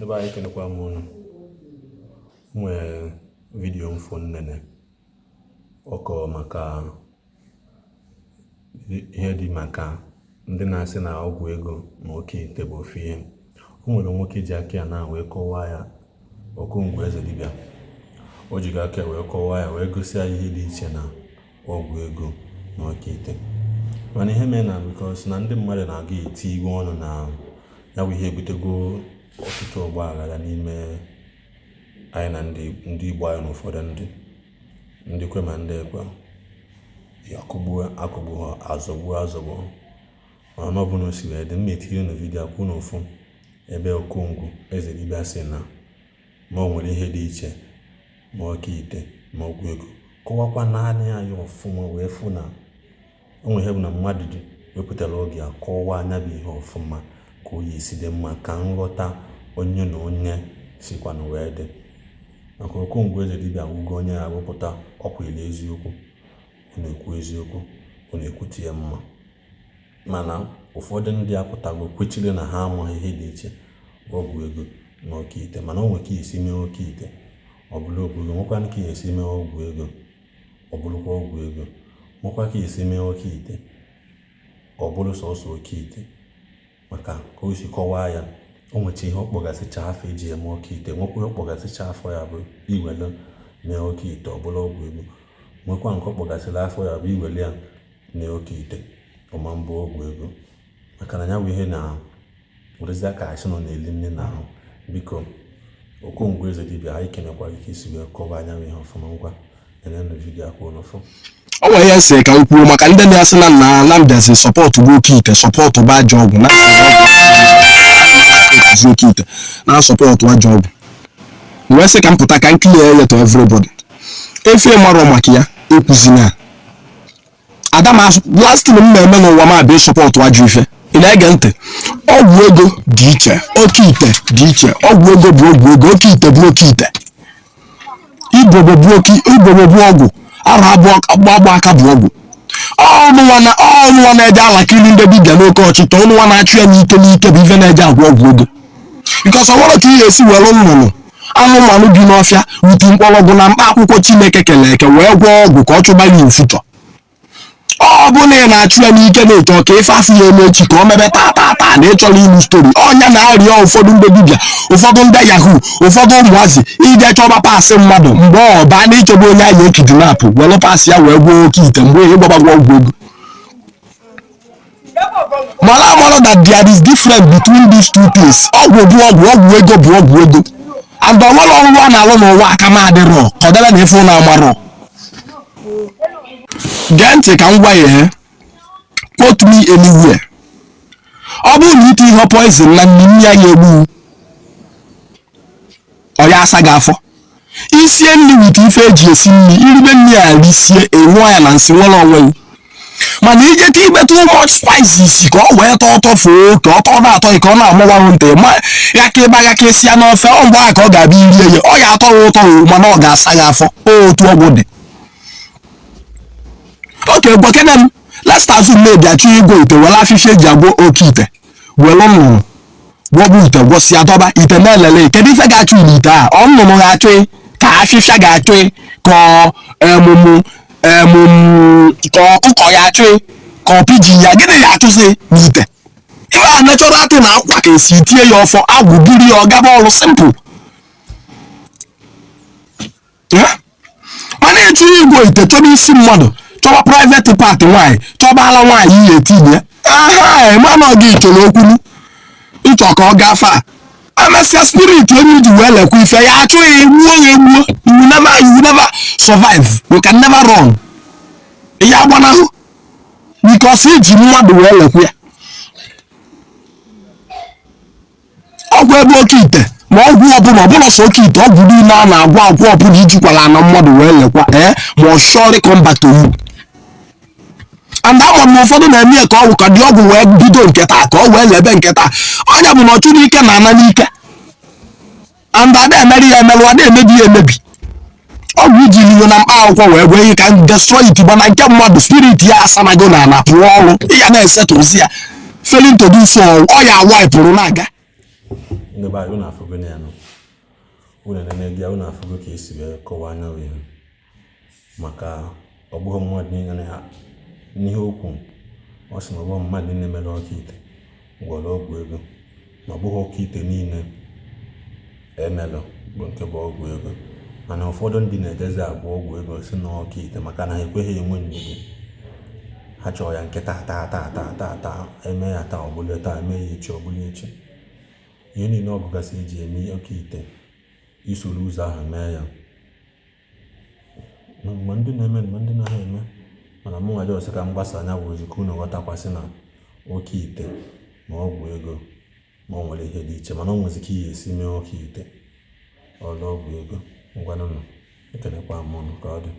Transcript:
Ebe anyị kenekwa m unu nwee vidiyo mfo nnene ọkọ maka ihe dị maka ndị na-asị na ọgwụ ego na oke ite bụ ofu ihe. O nwere nwoke ji aka ya na wee kọwaa ya Okongwu Eze Dibia. O ji aka wee kọwaa ya wee gosi ya ihe dị iche na ọgwụ ego na oke ite. Mana ihe mee na because na ndị mmadụ na-aga eti igwe ọnụ na ya bụ ihe ebutego ọtụtụ ọgba aghara n'ime anyị na ndị Igbo anyị na ụfọdụ ndị kwe ma ndị ekwe akụgbu ha azọgbu mana ọ bụ na o si wee dị mma etiri na vidiyo akwụ n'ofu ebe Okongwu Eze Dibia sị na ma o nwere ihe dị iche ma oke ite ma ọgwụ ego kọwakwa naanị anyị ọfụma wee fụ na o nwere ihe bụ na mmadụ wepụtara oge akọwa anya bụ ihe ọfụma ka o yi esi dị mma ka nghọta onye na onye sikwa na wee dị. Maka Okongwu Eze Dibia wugo onye ya wepụta ọkwa ile eziokwu, ọ na-ekwu eziokwu, ọ na-ekwute ya mma. Mana ụfọdụ ndị apụtago kwechiri na ha amaghị ihe dị iche ọgwụ ego na oke ite. Mana o nwere ka esi mee oke ite ọ bụla ọgwụ ego, nwekwa ka esi mee ọgwụ ego ọ bụrụkwa ọgwụ ego, nwekwa ka esi mee oke ite ọ bụrụ sọsọ oke ite. Maka ka o si kọwaa ya, o nwecha ihe ọkpọgasịcha afọ eji eme oke ite, nwekwa ọkpọgasịcha afọ ya bụ iwele mee oke ite ọ bụla ọgwụ ego, nwekwa nke ọkpọgasịrị afọ ya bụ iwele ya mee oke ite ọma mbụ ọgwụ ego. Maka na ya bụ ihe na werezi aka achị nọ na-eli nne na ahụ. Biko Okongwu Eze Dibia anyị kenekwa ike isi wee kọwaa anya ihe ọfụma. Ngwa enenụ vidiyo akwụ n'ọfụ. O nwere ya nsị ka ukwuu maka ndị na-asị na Nnamdizi sọpọtụ bụ oke ite, sọpọtụ bụ ajọ ọgwụ na oke ite na sọpọtụ ajọ ọgwụ. Wee sị ka m pụta ka m clear ya to everybody. Efe mara maka ya ekwuzina ya. Adama last time m na-eme n'ụwa m abịa sọpọtụ ajọ ife. Ị na-ege ntị? Ọgwụ ego dị iche, oke ite dị iche. Ọgwụ ego bụ ọgwụ ego, oke ite bụ oke ite. Igbo bụ ọgwụ, ara agba aka bụ ọgwụ. Ọnụnwa na-eje alakiri ndị dibịa n'oke ọchịchọ, ọnụnwa na-achụ ya n'ike bụ ife na-eje agwọ ọgwụ ego. Because ọ nwere ka ihe esi were nnụnụ anụmanụ bi n'ọfịa wute mkpọrọgwụ na mkpa akwụkwọ Chineke kere eke wee gwọọ ọgwụ ka ọ chụba ya mfụchọ. Ọ bụ na ị na-achụ ya n'ike na-eche ka ife afọ ya eme echi ka o mebe taa na ịchọrọ ilu stori. Ọnya na-arịọ ụfọdụ ndị dibịa, ụfọdụ ndị yahoo, ụfọdụ ụmụazị ije chọba pasị mmadụ mgbe ọ baa na ịchọba onye ahụ ekidinapụ were pasị ya wee gwọọ oke ite mgbe ihe gbagagwa ọgwụ ego. Mara that there is difference between these two things. Ọgwụ bụ ọgwụ ego bụ ọgwụ ego. And ọnwere ọrụ a na-alụ n'ụwa aka m adịrọ ka ọ dịla na ife na amarọ. Gee ntị ka m gwa ya, quote me anywhere. Ọ bụrụ na ite ihe poison na nri ya egbu ọ ya asa gị afọ. Isie nri wit ife eji esi nri, iribe nri a risie enwe ya na nsị nwere onwe gị. Mana ije ka ibe too much spices ka ọ wee tọọ tọfuo ka ọ tọọ na-atọ ka ọ na-amụwarụ ntị ya ka ịba ya ka esi ya n'ofe ọ mgbe ka ọ ga-abịa irie ya ọ ya atọ ụtọ mana ọ ga-asa gị afọ otu ọgwụ dị. Oke gbakene m let's assume maybe achọ igwe ite were afịfịa eji agwọ oke ite were nnụnụ gwọbụ ite gwọsịa dọba ite na-elele. Kedu ife ga-achụ n'ite a? Ọ nnụnụ ga-achụ ka afịfịa ga-achụ ka ka ọkụkọ ya achụ ka ọpiji ya gịnị ya achụzi n'ite? Ihe a natural thing na akwa ka esi tie ya ọfọ agwụ biri ya ọ gaba ọrụ simple. Mana echi igwe ite chọba isi mmadụ, chọba private part nwaanyị, chọba ala nwaanyị ihe etinye mana ọ ga ichoro okwunu ịchọ ka ọ gafe a amesịa spirit onye ji wee lekwa ife ya achụghị gbuo ya egbuo. You will never survive, you can never run. Ihe agbanahụ because iji mmadụ wee lekwa ya. Ọgwụ ebe oke ite ma ọgwụ ọbụla sọ oke ite ọgwụ niile a na-agwọ agwọ ọbụla ijikwala na mmadụ wee lekwa ma ọ surely come back to you. And ama m ụfọdụ na-eme ya ka ọgwụ ka dị ọgwụ wee bido nke taa ka ọ wee lebe nke taa. Ọnya bụ na ọ chụrụ ike na ana n'ike and ada emeri ya emerụ, ada emebi ya emebi. Ọgwụ iji liyo na mkpa akwụkwọ wee gwee ihe ka destroy it gbana nke mmadụ spirit ya asanago na ana pụọ ọrụ ya na-esetụzi ya failing to do so ọ ya wipụrụ na-aga. ndị be anyị unu afụgo na ya nọ unu na-ene gị unu afụgo ka esi wee kọwaa anya ihe maka ọ bụghị mmadụ niile na n'ihe okwu ọ sị na ọ bụghị mmadụ niile mere Oke Ite gwọrọ ọgwụ ego ma ọ bụghị Oke Ite niile emelụ bụ nke bụ ọgwụ ego mana ụfọdụ ndị na-ejezi agwọ ọgwụ ego si na Oke Ite maka na ha ekweghị enwe ndidi ha chọrọ ya nke taa eme ya taa ọbụla taa eme ya echi ọbụla echi ihe niile ọ bụgasị eji eme Oke Ite isoro ụzọ ahụ mee ya ma ndị na-eme ma ndị na-ha eme mana mụ nwa jọsị ka m gbasa anya bụ ozi ka unu ghọtakwasị na Oke Ite ma ọgwụ ego ma ọ nwere ihe dị iche mana ọ nwezi ka ihe esi mee Oke Ite ọlụ ọgwụ ego ngwanụnụ ekelekwa m ọnụ ka ọ dị